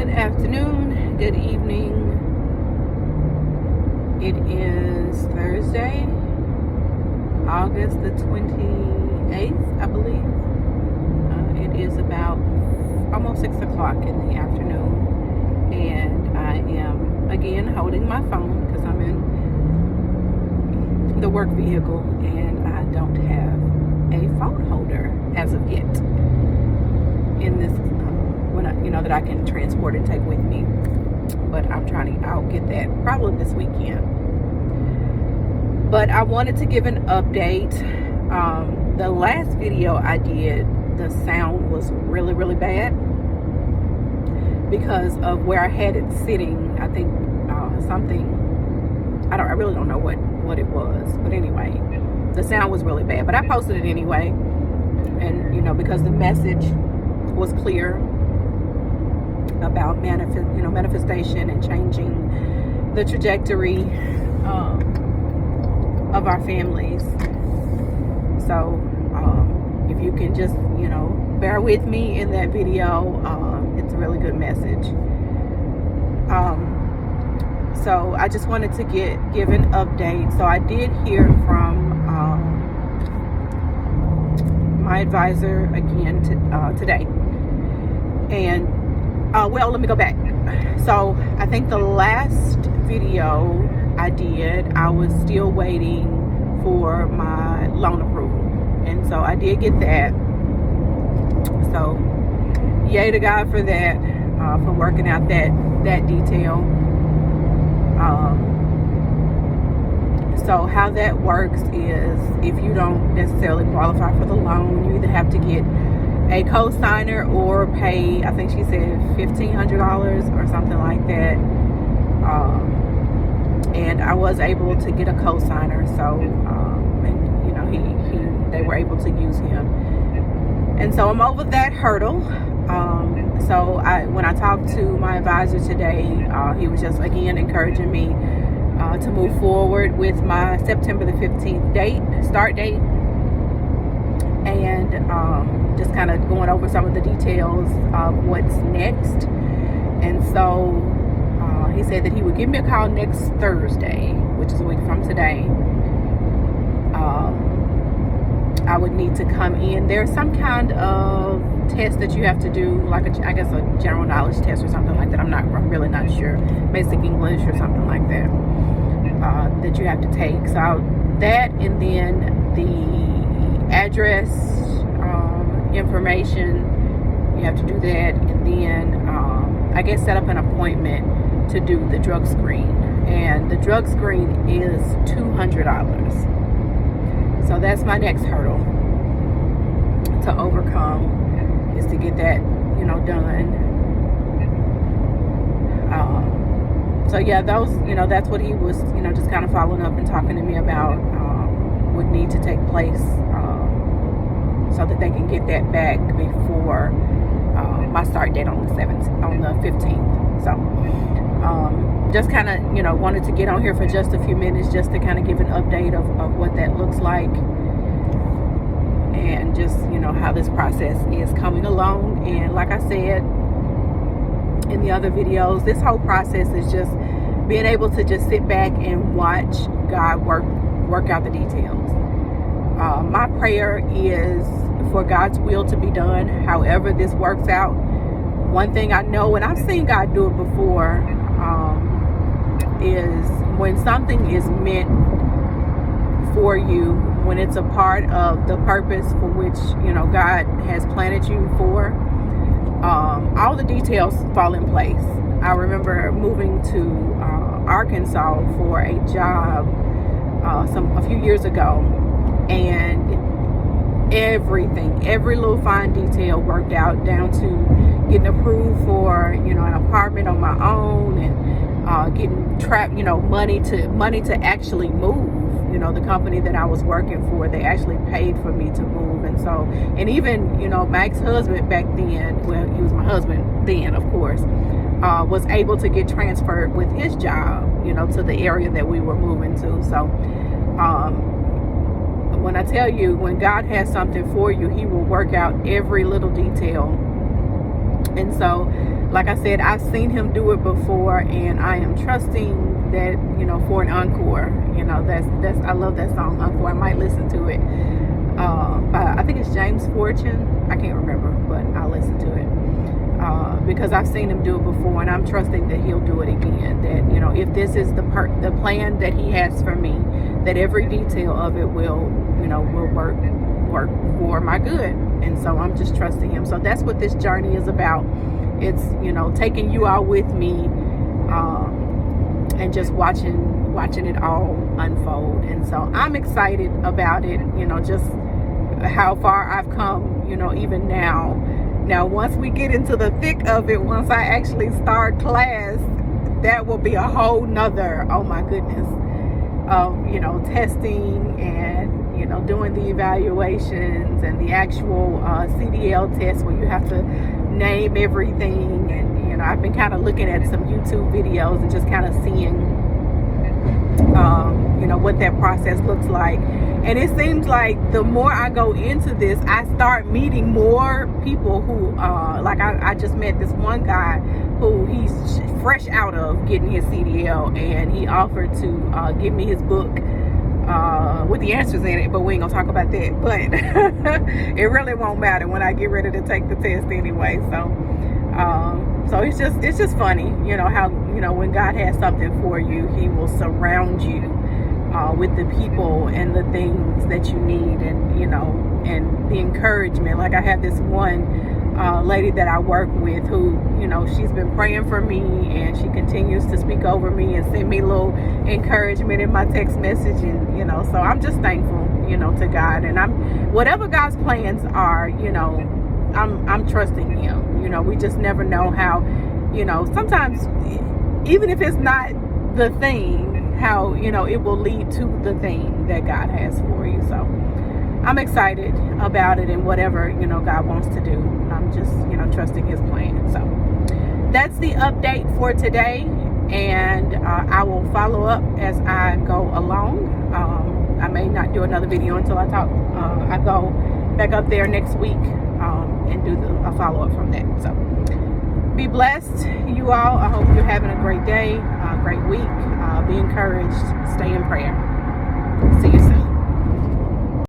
Good afternoon, good evening. It is Thursday, August the 28th, I believe. It is about almost 6 o'clock in the afternoon, and I am again holding my phone because I'm in the work vehicle and I don't have a phone holder as of yet in this that I can transport and take with me. But I'll get that probably this weekend. But I wanted to give an update. The last video I did, the sound was really, really bad because of where I had it sitting. I think I really don't know what it was, but anyway, the sound was really bad, but I posted it anyway. And because the message was clear about manifestation and changing the trajectory of our families. So if you can just bear with me in that video, it's a really good message. So I just wanted to give an update. So I did hear from my advisor again today, and well, let me go back. So I think the last video I did, I was still waiting for my loan approval, and so I did get that. So yay to God for that, for working out that detail. So how that works is, if you don't necessarily qualify for the loan, you either have to get a co-signer or pay, I think she said $1,500 or something like that. And I was able to get a co-signer, so they were able to use him, and so I'm over that hurdle. So when I talked to my advisor today, he was just again encouraging me to move forward with my September the 15th start date, and just kind of going over some of the details of what's next. And so he said that he would give me a call next Thursday, which is a week from today. I would need to come in. There's some kind of test that you have to do, like I guess a general knowledge test or something like that. I'm really not sure. Basic English or something like that, that you have to take. So that, and then the address information, you have to do that, and then I guess set up an appointment to do the drug screen, and the drug screen is $200. So that's my next hurdle to overcome, is to get that done. So yeah, that's what he was just kind of following up and talking to me about, would need to take place, so that they can get that back before my start date on the 15th. So just kind of wanted to get on here for just a few minutes, just to kind of give an update of what that looks like, and just how this process is coming along. And like I said in the other videos, this whole process is just being able to just sit back and watch God work out the details. My prayer is for God's will to be done, however this works out. One thing I know, and I've seen God do it before, is when something is meant for you, when it's a part of the purpose for which God has planted you for, all the details fall in place. I remember moving to Arkansas for a job a few years ago, and every little fine detail worked out, down to getting approved for an apartment on my own, and getting money to actually move. The company that I was working for, they actually paid for me to move. And so, and even my ex-husband back then, well, he was my husband then, of course, was able to get transferred with his job to the area that we were moving to. So when I tell you, when God has something for you, he will work out every little detail. And so like I said, I've seen him do it before, and I am trusting that, you know, for an encore. You know, that's I love that song, Encore. I might listen to it. I think it's James Fortune. I can't remember, but I'll listen to it. Because I've seen him do it before, and I'm trusting that he'll do it again. That, you know, if this is the plan that he has for me, that every detail of it will, you know, will work for my good. And so I'm just trusting him. So that's what this journey is about. It's, you know, taking you all with me, and just watching it all unfold. And so I'm excited about it, you know, just how far I've come, you know, even now. Now, once we get into the thick of it, once I actually start class, that will be a whole nother, oh my goodness, you know, testing and, you know, doing the evaluations and the actual CDL test where you have to name everything. And, you know, I've been kind of looking at some YouTube videos and just kind of seeing, you know, what that process looks like. And it seems like the more I go into this, I start meeting more people who, like I just met this one guy who he's fresh out of getting his CDL, and he offered to give me his book with the answers in it, but we ain't gonna talk about that. But it really won't matter when I get ready to take the test anyway. So it's just funny, you know, how, you know, when God has something for you, he will surround you with the people and the things that you need, and, you know, and the encouragement. Like I have this one lady that I work with who, you know, she's been praying for me, and she continues to speak over me and send me a little encouragement in my text message. And, you know, so I'm just thankful, you know, to God. And whatever God's plans are, you know, I'm trusting him. You know, we just never know how, you know, sometimes even if it's not the thing, how, you know, it will lead to the thing that God has for you. So I'm excited about it, and whatever, you know, God wants to do, I'm just, you know, trusting his plan. So that's the update for today, and I will follow up as I go along. I may not do another video until I go back up there next week, and do a follow-up from that. So be blessed, you all. I hope you're having a great day, a great week. Be encouraged. Stay in prayer. See you soon.